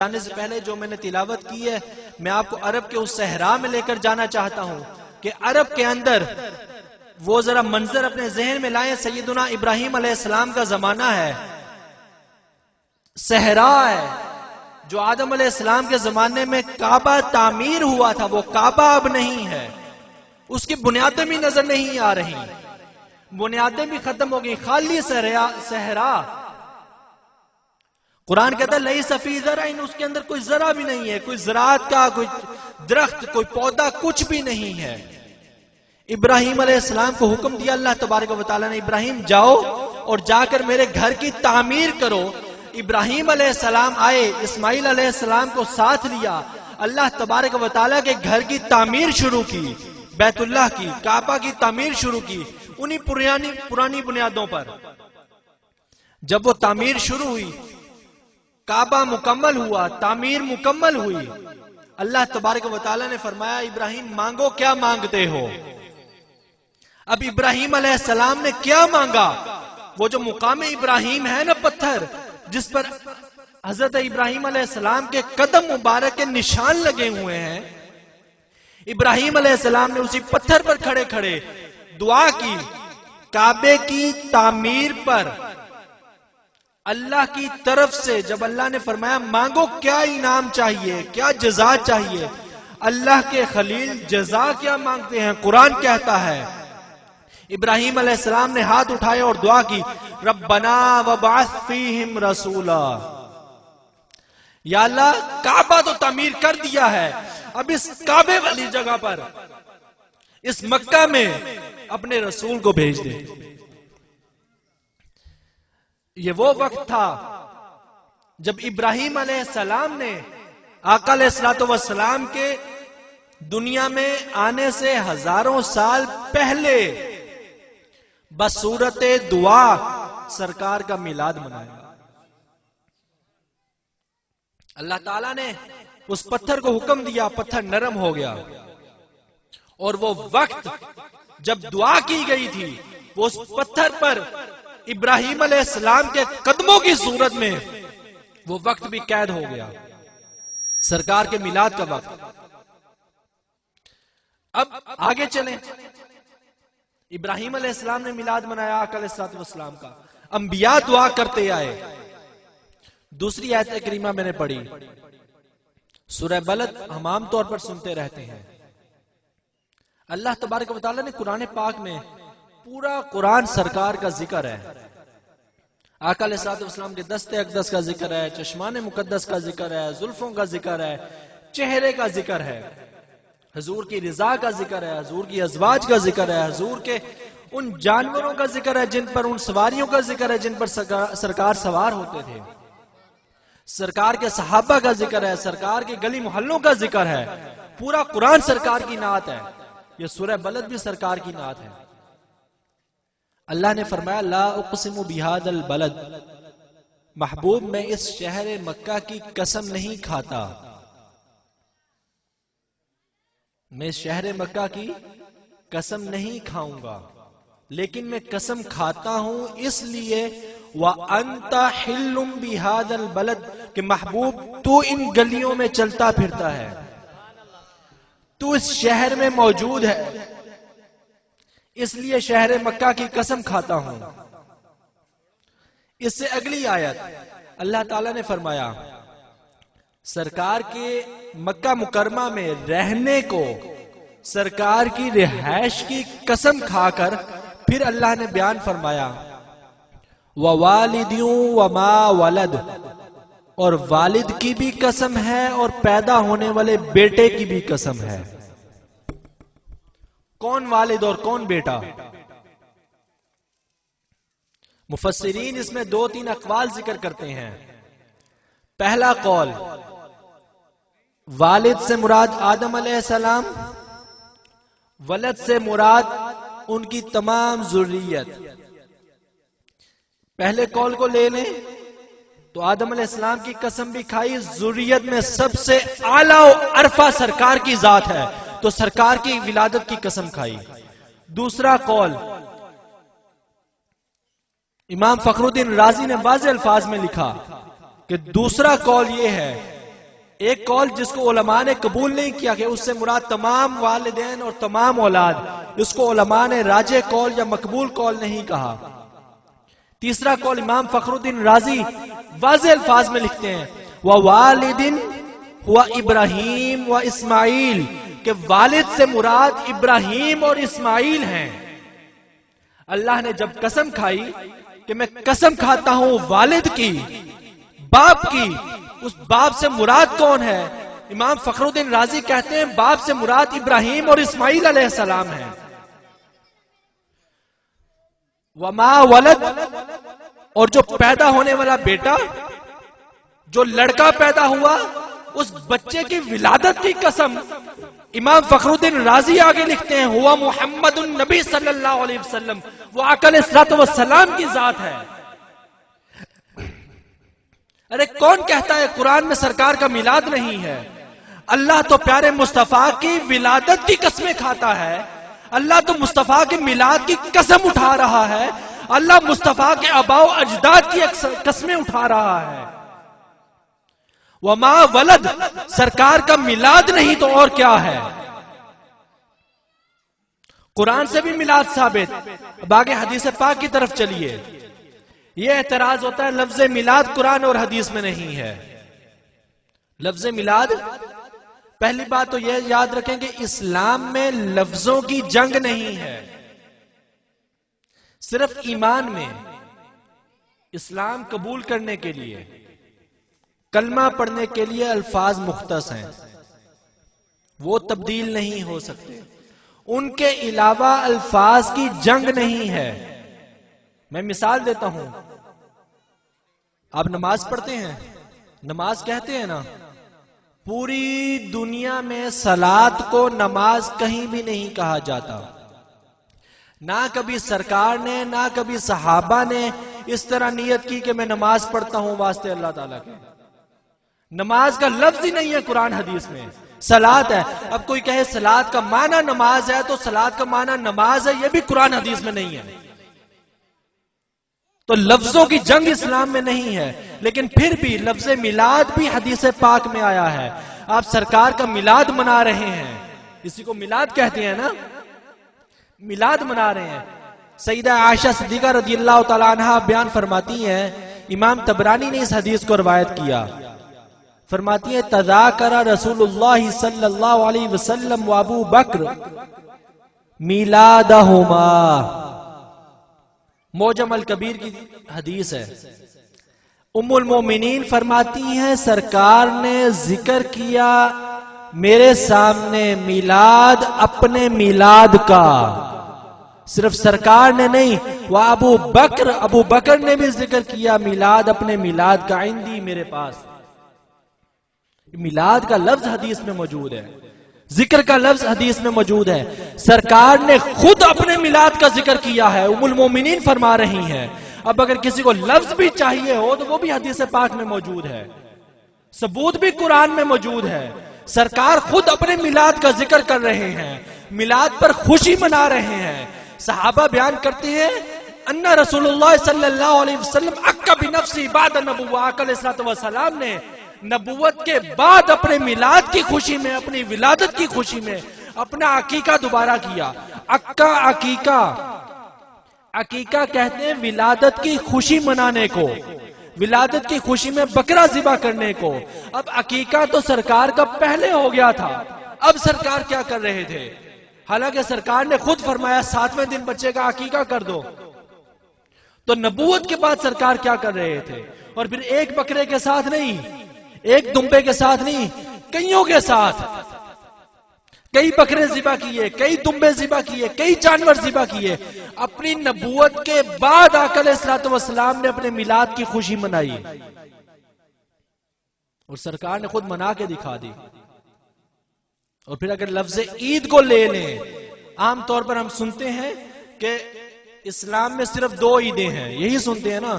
جانے سے پہلے جو میں نے تلاوت کی ہے میں آپ کو عرب کے اس صحرا میں لے کر جانا چاہتا ہوں کہ عرب کے اندر وہ ذرا منظر اپنے ذہن میں لائیں. سیدنا ابراہیم علیہ السلام کا زمانہ ہے, صحرا ہے. جو آدم علیہ السلام کے زمانے میں کعبہ تعمیر ہوا تھا وہ کعبہ اب نہیں ہے, اس کی بنیادیں بھی نظر نہیں آ رہی, بنیادیں بھی ختم ہو گئی, خالی صحرا. قرآن کہتا ہے لئی سفی زرعین, اس کے اندر کوئی ذرا بھی نہیں ہے, کوئی زراعت کا کوئی درخت کوئی پودا کچھ بھی نہیں ہے. ابراہیم علیہ السلام کو حکم دیا اللہ تبارک و تعالیٰ نے, ابراہیم جاؤ اور جا کر میرے گھر کی تعمیر کرو. ابراہیم علیہ السلام آئے, اسماعیل علیہ السلام کو ساتھ لیا, اللہ تبارک و تعالیٰ کے گھر کی تعمیر شروع کی, بیت اللہ کی, کعبہ کی تعمیر شروع کی انہی پرانی بنیادوں پر. جب وہ تعمیر شروع ہوئی, کعبہ مکمل ہوا, تعمیر مکمل ہوئی, اللہ تبارک و تعالیٰ نے فرمایا ابراہیم مانگو کیا مانگتے ہو. اب ابراہیم علیہ السلام نے کیا مانگا, وہ جو مقام ابراہیم ہے نا پتھر جس پر حضرت ابراہیم علیہ السلام کے قدم مبارک کے نشان لگے ہوئے ہیں, ابراہیم علیہ السلام نے اسی پتھر پر کھڑے کھڑے دعا کی. کعبے کی تعمیر پر اللہ کی طرف سے جب اللہ نے فرمایا مانگو کیا انعام چاہیے, کیا جزا چاہیے, اللہ کے خلیل جزا کیا مانگتے ہیں. قرآن کہتا ہے ابراہیم علیہ السلام نے ہاتھ اٹھائے اور دعا کی ربنا وبعث فیہم رسولا, یا اللہ کعبہ تو تعمیر کر دیا ہے, اب اس کعبے والی جگہ پر اس مکہ میں اپنے رسول کو بھیج دے. یہ وہ وقت تھا جب ابراہیم علیہ السلام نے آقا علیہ الصلوۃ والسلام کے دنیا میں آنے سے ہزاروں سال پہلے بصورت دعا سرکار کا میلاد منایا. اللہ تعالیٰ نے اس پتھر کو حکم دیا, پتھر نرم ہو گیا, اور وہ وقت جب دعا کی گئی تھی وہ اس پتھر پر ابراہیم علیہ السلام کے قدموں کی صورت میں وہ وقت بھی قید ہو گیا, سرکار کے میلاد کا وقت. اب آگے چلیں, ابراہیم علیہ السلام نے میلاد منایا آقا علیہ الصلوۃ والسلام کا, انبیاء دعا کرتے آئے. دوسری آیت کریمہ میں نے پڑھی, سورہ بلد ہم عام طور پر سنتے رہتے ہیں. اللہ تبارک و تعالیٰ نے قرآن پاک میں پورا قرآن سرکار کا ذکر ہے, آقا علیہ الصلوۃ والسلام کے دست اقدس کا ذکر ہے, چشمان مقدس کا ذکر ہے, زلفوں کا ذکر ہے, چہرے کا ذکر ہے, حضور کی رضا کا ذکر ہے, حضور کی ازواج کا ذکر ہے, حضور کے ان جانوروں کا ذکر ہے جن پر, ان سواریوں کا ذکر ہے جن پر سرکار سوار ہوتے تھے, سرکار کے صحابہ کا ذکر ہے, سرکار کے گلی محلوں کا ذکر ہے. پورا قرآن سرکار کی نعت ہے. یہ سورہ بلد بھی سرکار کی نعت ہے. اللہ نے فرمایا لا اقسم بہذا البلد, محبوب میں اس شہر مکہ کی قسم نہیں کھاتا, میں اس شہر مکہ کی قسم نہیں کھاؤں گا, لیکن میں قسم کھاتا ہوں اس لیے وَأَنْتَ حِلٌّ بِهَذَا الْبَلَدِ, کہ محبوب تو ان گلیوں میں چلتا پھرتا ہے, تو اس شہر میں موجود ہے, اس لیے شہر مکہ کی قسم کھاتا ہوں. اس سے اگلی آیت اللہ تعالیٰ نے فرمایا سرکار کے مکہ مکرمہ میں رہنے کو, سرکار کی رہائش کی قسم کھا کر پھر اللہ نے بیان فرمایا وَوَالِدٍ وَمَا وَلَدٍ, اور والد کی بھی قسم ہے اور پیدا ہونے والے بیٹے کی بھی قسم ہے. کون والد اور کون بیٹا؟ مفسرین اس میں 2-3 اقوال ذکر کرتے ہیں. پہلا قول والد سے مراد آدم علیہ السلام, ولد سے مراد ان کی تمام ذریت. پہلے قول کو لے لیں تو آدم علیہ السلام کی قسم بھی کھائی, ذریت میں سب سے اعلیٰ و عرفہ سرکار کی ذات ہے تو سرکار کی ولادت کی قسم کھائی. دوسرا قول امام فخر الدین رازی نے واضح الفاظ میں لکھا کہ دوسرا قول یہ ہے ایک قول جس کو علماء نے قبول نہیں کیا کہ اس سے مراد تمام والدین اور تمام اولاد، اس کو علماء نے راجح قول یا مقبول قول نہیں کہا۔ تیسرا قول امام فخر الدین رازی واضح الفاظ میں لکھتے ہیں وَوَالِدٍ ہوا ابراہیم و اسماعیل، کہ والد سے مراد ابراہیم اور اسماعیل ہیں۔ اللہ نے جب قسم کھائی کہ میں قسم کھاتا ہوں والد کی، باپ کی، اس باپ سے مراد کون ہے؟ امام فخر الدین رازی کہتے ہیں باپ سے مراد ابراہیم اور اسماعیل علیہ السلام ہیں۔ وما ولد، اور جو پیدا ہونے والا بیٹا، جو لڑکا پیدا ہوا، اس بچے کی ولادت کی قسم امام فخر الدین رازی آگے لکھتے ہیں ہوا محمد النبی صلی اللہ علیہ وسلم، وہ آقا علیہ الصلوۃ والسلام کی ذات ہے۔ ارے کون کہتا ہے قرآن میں سرکار کا میلاد نہیں ہے؟ اللہ تو پیارے مصطفیٰ کی ولادت کی قسمیں کھاتا ہے، اللہ تو مصطفیٰ کے میلاد کی قسم اٹھا رہا ہے، اللہ مصطفیٰ کے آباء و اجداد کی قسمیں اٹھا رہا ہے۔ وما ولد، سرکار کا میلاد نہیں تو اور کیا ہے؟ قرآن سے بھی میلاد ثابت۔ اب آگے حدیث پاک کی طرف چلیے۔ یہ اعتراض ہوتا ہے لفظ میلاد قرآن اور حدیث میں نہیں ہے۔ لفظ میلاد، پہلی بات تو یہ یاد رکھیں کہ اسلام میں لفظوں کی جنگ نہیں ہے، صرف ایمان میں اسلام قبول کرنے کے لیے، کلمہ پڑھنے کے لیے الفاظ مختص ہیں، وہ تبدیل نہیں ہو سکتے، ان کے علاوہ الفاظ کی جنگ نہیں ہے۔ میں مثال دیتا ہوں، آپ نماز پڑھتے ہیں، نماز کہتے ہیں نا، پوری دنیا میں صلاۃ کو نماز کہیں بھی نہیں کہا جاتا، نہ کبھی سرکار نے نہ کبھی صحابہ نے اس طرح نیت کی کہ میں نماز پڑھتا ہوں واسطے اللہ تعالیٰ کے۔ نماز کا لفظ ہی نہیں ہے قرآن حدیث میں، صلاۃ ہے۔ اب کوئی کہے صلاۃ کا معنی نماز ہے تو صلاۃ کا معنی نماز ہے، یہ بھی قرآن حدیث میں نہیں ہے۔ تو لفظوں کی جنگ اسلام میں نہیں ہے، لیکن پھر بھی لفظ میلاد بھی حدیث پاک میں آیا ہے۔ آپ سرکار کا میلاد منا رہے ہیں، اسی کو میلاد کہتے ہیں نا، میلاد منا رہے ہیں۔ سیدہ عائشہ صدیقہ رضی اللہ تعالی عنہا بیان فرماتی ہیں، امام طبرانی نے اس حدیث کو روایت کیا، فرماتی ہیں تذاکر رسول اللہ صلی اللہ علیہ وسلم و ابو بکر میلادہما، موجم الکبیر کی حدیث ہے۔ ام المومنین فرماتی ہیں سرکار نے ذکر کیا میرے سامنے میلاد اپنے میلاد کا، صرف سرکار نے نہیں، وہ ابو بکر نے بھی ذکر کیا میلاد اپنے میلاد کا، عندی میرے پاس۔ میلاد کا لفظ حدیث میں موجود ہے، ذکر کا لفظ حدیث میں موجود ہے، سرکار نے خود اپنے میلاد کا ذکر کیا ہے، ام المومنین فرما رہی ہیں۔ اب اگر کسی کو لفظ بھی چاہیے ہو تو وہ بھی حدیث پاک میں موجود ہے، ثبوت بھی قرآن میں موجود ہے، سرکار خود اپنے میلاد کا ذکر کر رہے ہیں، میلاد پر خوشی منا رہے ہیں۔ صحابہ بیان کرتے ہیں ان رسول اللہ صلی اللہ علیہ وسلم اکا بنفسی بعد النبوہ، آقا علیہ الصلوۃ والسلام نے نبوت کے بعد اپنے میلاد کی خوشی میں، اپنی ولادت کی خوشی میں اپنا عقیقہ دوبارہ کیا۔ اکا عقیقہ، عقیقہ کہتے ہیں ولادت کی خوشی منانے کو، ولادت کی خوشی میں بکرا ذبح کرنے کو۔ اب عقیقہ تو سرکار کا پہلے ہو گیا تھا، اب سرکار کیا کر رہے تھے؟ حالانکہ سرکار نے خود فرمایا 7ویں دن بچے کا عقیقہ کر دو، تو نبوت کے بعد سرکار کیا کر رہے تھے؟ اور پھر ایک بکرے کے ساتھ نہیں، ایک دمبے کے ساتھ نہیں، کئیوں کے ساتھ، کئی بکرے ذبح کیے، کئی دمبے ذبح کیے، کئی جانور ذبح کیے۔ اپنی نبوت کے بعد آقا علیہ الصلوۃ والسلام نے اپنے میلاد کی خوشی منائی، اور سرکار نے خود منا کے دکھا دی۔ اور پھر اگر لفظ عید کو لے لیں، عام طور پر ہم سنتے ہیں کہ اسلام میں صرف 2 عیدیں ہیں، یہی سنتے ہیں نا۔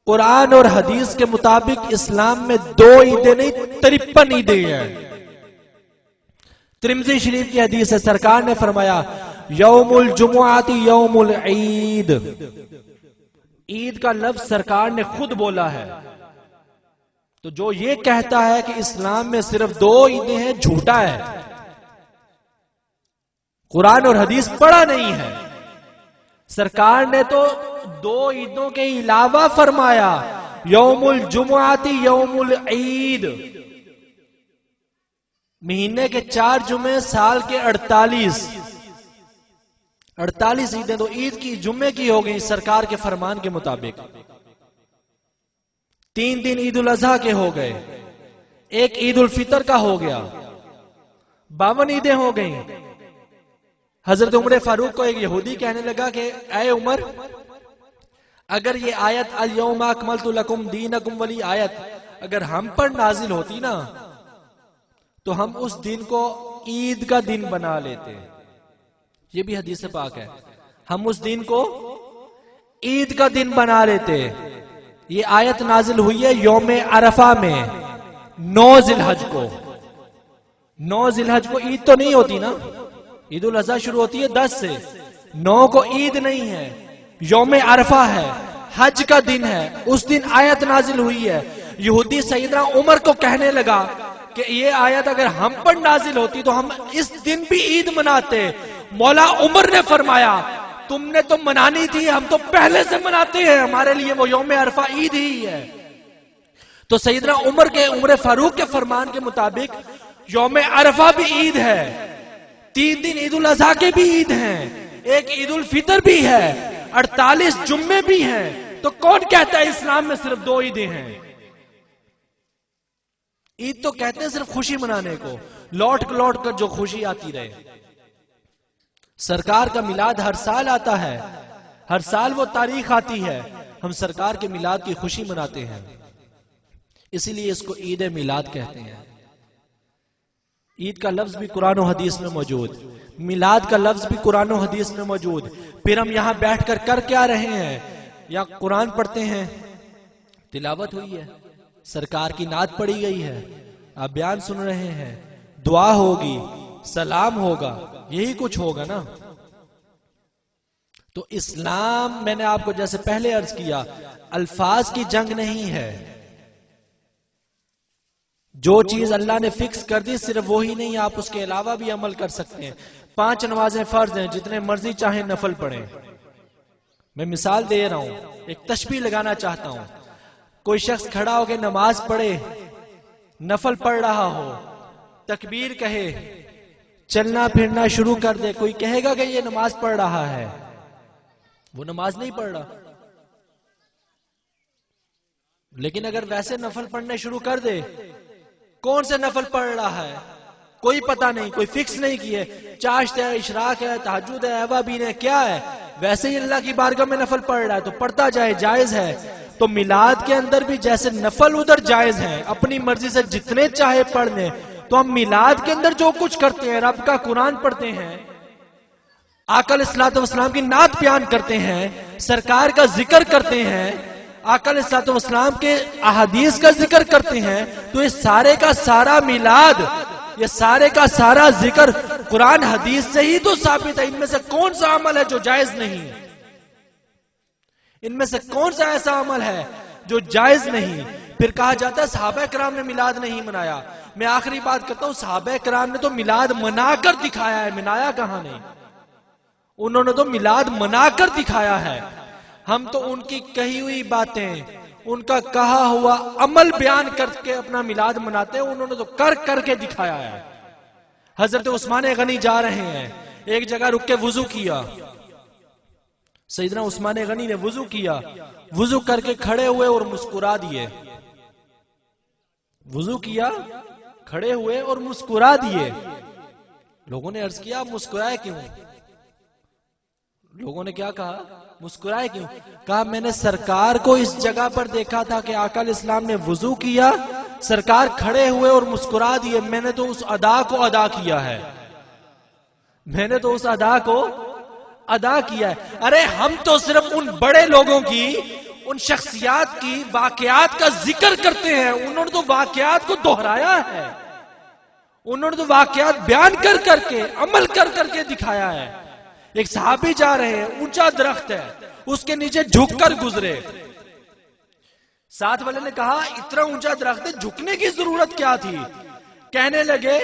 قرآن اور حدیث کے مطابق اسلام میں 2 عیدیں نہیں، 53 عیدیں ہیں۔ ترمذی شریف کی حدیث ہے، سرکار نے فرمایا یوم الجمعہ یوم العید، عید کا لفظ سرکار نے خود بولا ہے، تو جو یہ کہتا ہے کہ اسلام میں صرف 2 عیدیں ہیں، جھوٹا ہے، قرآن اور حدیث پڑھا نہیں ہے۔ سرکار نے تو 2 عیدوں کے علاوہ فرمایا یوم الجمعہ یوم العید، مہینے کے 4 جمعے، سال کے 48 عیدیں تو عید کی جمعے کی ہو گئی سرکار کے فرمان کے مطابق۔ 3 دن عید الاضحیٰ کے ہو گئے، 1 عید الفطر کا ہو گیا، 52 عیدیں ہو گئیں۔ حضرت عمر فاروق کو ایک یہودی کہنے لگا کہ اے عمر، اگر یہ آیت الیوم اکملت لکم دینکم والی آیت اگر ہم پر نازل ہوتی نا تو ہم اس دن کو عید کا دن بنا لیتے۔ یہ بھی حدیث پاک ہے، ہم اس دن کو عید کا دن بنا لیتے۔ یہ آیت نازل ہوئی ہے یوم عرفہ میں، 9 ذی الحج کو۔ 9 ذی الحج کو عید تو نہیں ہوتی نا، عید الاضحیٰ شروع ہوتی ہے 10 سے، 9 کو عید نہیں ہے، یوم عرفہ ہے، حج کا دن ہے، اس دن آیت نازل ہوئی ہے۔ یہودی سیدنا عمر کو کہنے لگا کہ یہ آیت اگر ہم پر نازل ہوتی تو ہم اس دن بھی عید مناتے۔ مولا عمر نے فرمایا تم نے تو منانی تھی، ہم تو پہلے سے مناتے ہیں، ہمارے لیے وہ یوم عرفہ عید ہی ہے۔ تو سیدنا عمر فاروق کے فرمان کے مطابق یوم عرفہ بھی عید ہے، 3 دن عید الاضحیٰ کے بھی عید ہیں، 1 عید الفطر بھی ہے، 48 جمعے بھی ہیں۔ تو کون کہتا ہے اسلام میں صرف 2 عیدیں ہیں؟ عید تو کہتے ہیں صرف خوشی منانے کو، لوٹ کر جو خوشی آتی رہے۔ سرکار کا میلاد ہر سال آتا ہے، ہر سال وہ تاریخ آتی ہے، ہم سرکار کے میلاد کی خوشی مناتے ہیں، اسی لیے اس کو عید میلاد کہتے ہیں۔ عید کا لفظ بھی قرآن و حدیث میں موجود، میلاد کا لفظ بھی قرآن و حدیث میں موجود۔ پھر ہم یہاں بیٹھ کر کیا رہے ہیں؟ یا قرآن پڑھتے ہیں، تلاوت ہوئی ہے، سرکار کی نعت پڑھی گئی ہے، آپ بیان سن رہے ہیں، دعا ہوگی، سلام ہوگا، یہی کچھ ہوگا نا۔ تو اسلام، میں نے آپ کو جیسے پہلے عرض کیا، الفاظ کی جنگ نہیں ہے۔ جو چیز اللہ نے فکس کر دی صرف وہی نہیں، آپ اس کے علاوہ بھی عمل کر سکتے ہیں۔ 5 نمازیں فرض ہیں، جتنے مرضی چاہیں نفل پڑھیں۔ میں مثال دے رہا ہوں، ایک تشبیہ لگانا چاہتا ہوں۔ کوئی شخص کھڑا ہو کے نماز پڑھے، نفل پڑھ رہا ہو، تکبیر کہے، چلنا پھرنا شروع کر دے، کوئی کہے گا کہ یہ نماز پڑھ رہا ہے؟ وہ نماز نہیں پڑھ رہا۔ لیکن اگر ویسے نفل پڑھنے شروع کر دے، کون سے نفل پڑھ رہا ہے کوئی پتہ نہیں، کوئی فکس نہیں کیے، چاشت ہے، اشراق ہے، تہجد ہے، اوابین ہے، کیا ہے، ویسے ہی اللہ کی بارگاہ میں نفل پڑھ رہا ہے تو پڑھتا جائے، جائز ہے۔ تو میلاد کے اندر بھی جیسے نفل ادھر جائز ہیں، اپنی مرضی سے جتنے چاہے پڑھ لیں، تو ہم میلاد کے اندر جو کچھ کرتے ہیں، رب کا قرآن پڑھتے ہیں، آقا علیہ الصلوۃ والسلام کی نعت بیان کرتے ہیں، سرکار کا ذکر کرتے ہیں، آقا علیہ الصلوۃ والسلام کے احادیث کا ذکر کرتے ہیں، تو یہ سارے کا سارا میلاد، یہ سارے کا سارا ذکر قرآن حدیث سے ہی تو ثابت ہے۔ ان میں سے کون سا عمل ہے جو جائز نہیں؟ ان میں سے کون سا ایسا عمل ہے جو جائز نہیں؟ پھر کہا جاتا ہے صحابہ کرام نے میلاد نہیں منایا۔ میں آخری بات کرتا ہوں، صحابہ کرام نے تو میلاد منا کر دکھایا ہے، منایا کہاں نہیں؟ انہوں نے تو میلاد منا کر دکھایا ہے۔ ہم تو ان کی کہی ہوئی باتیں، ان کا کہا ہوا عمل بیان کر کے اپنا میلاد مناتے ہیں، انہوں نے تو کر کے دکھایا ہے۔ حضرت عثمان غنی جا رہے ہیں، ایک جگہ رک کے وضو کیا، سیدنا عثمان غنی نے وضو کیا، وضو کر کے کھڑے ہوئے اور مسکرا دیے، وضو کیا، کھڑے ہوئے اور مسکرا دیے۔ لوگوں نے عرض کیا مسکرائے کیوں؟ لوگوں نے کیا کہا؟ مسکرائے کیوں؟ کہا میں نے سرکار کو اس جگہ پر دیکھا تھا کہ آقا علیہ السلام نے وضو کیا، سرکار کھڑے ہوئے اور مسکرا دیے، میں نے تو اس ادا کو ادا کیا ہے، میں نے تو اس ادا کو ادا کیا ہے۔ ارے ہم تو صرف ان بڑے لوگوں کی، ان شخصیات کی واقعات کا ذکر کرتے ہیں، انہوں نے تو واقعات کو دہرایا ہے، انہوں نے تو واقعات بیان کر کے عمل کر کے دکھایا ہے۔ ایک صحابی جا رہے ہیں، اونچا درخت ہے، اس کے نیچے جھک کر گزرے، ساتھ والے نے کہا اتنا اونچا درخت ہے، جھکنے کی ضرورت کیا تھی؟ کہنے لگے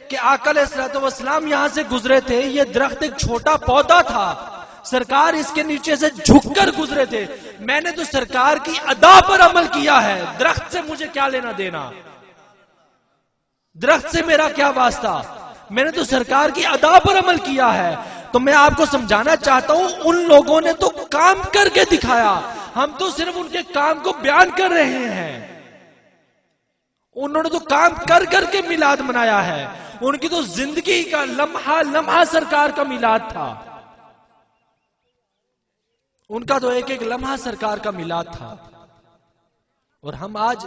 کہ آقا علیہ الصلوۃ والسلام یہاں سے گزرے تھے، یہ درخت ایک چھوٹا پودا تھا، سرکار اس کے نیچے سے جھک کر گزرے تھے، میں نے تو سرکار کی ادا پر عمل کیا ہے، درخت سے مجھے کیا لینا دینا، درخت سے میرا کیا واسطہ، میں نے تو سرکار کی ادا پر عمل کیا ہے۔ تو میں آپ کو سمجھانا چاہتا ہوں، ان لوگوں نے تو کام کر کے دکھایا، ہم تو صرف ان کے کام کو بیان کر رہے ہیں۔ انہوں نے تو کام کر کر کے میلاد منایا ہے، ان کی تو زندگی کا لمحہ لمحہ سرکار کا میلاد تھا، ان کا تو ایک ایک لمحہ سرکار کا میلاد تھا۔ اور ہم آج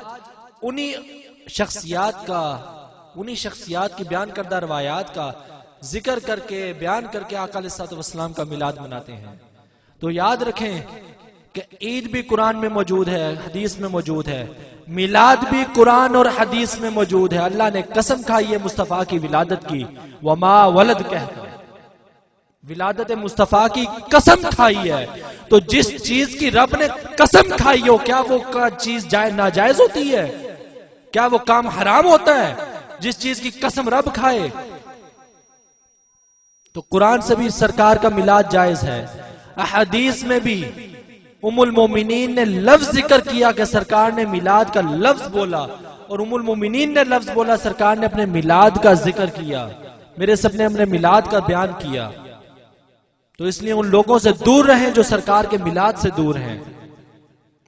انہی شخصیات کی بیان کردہ روایات کا ذکر کر کے بیان کر کے آقا علیہ الصلوۃ والسلام کا میلاد مناتے ہیں۔ تو یاد رکھیں کہ عید بھی قرآن میں موجود ہے، حدیث میں موجود ہے، میلاد بھی قرآن اور حدیث میں موجود ہے۔ اللہ نے قسم کھائی ہے مصطفیٰ کی ولادت کی، وما ولد کہہ کر ولادت مصطفیٰ کی قسم کھائی ہے۔ تو جس چیز کی رب نے قسم کھائی ہو، کیا وہ چیز ناجائز ہوتی ہے؟ کیا وہ کام حرام ہوتا ہے جس چیز کی قسم رب کھائے؟ تو قرآن سے بھی سرکار کا میلاد جائز ہے، احادیث میں بھی ام المومنین نے لفظ ذکر کیا کہ سرکار نے میلاد کا لفظ بولا، اور ام المومنین نے لفظ بولا، سرکار نے اپنے میلاد کا ذکر کیا، میرے سب نے اپنے میلاد کا بیان کیا۔ تو اس لیے ان لوگوں سے دور رہیں جو سرکار کے میلاد سے دور ہیں،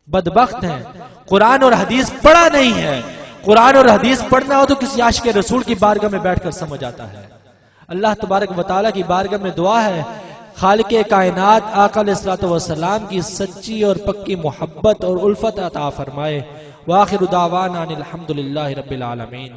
بدبخت ہیں، قرآن اور حدیث پڑھا نہیں ہے۔ قرآن اور حدیث پڑھنا ہو تو کسی عاشق رسول کی بارگاہ میں بیٹھ کر سمجھ آتا ہے۔ اللہ تبارک و تعالیٰ کی بارگاہ میں دعا ہے، خالق کائنات آقا علیہ الصلوۃ والسلام کی سچی اور پکی محبت اور الفت عطا فرمائے۔ وآخر دعوانا ان الحمدللہ رب العالمین۔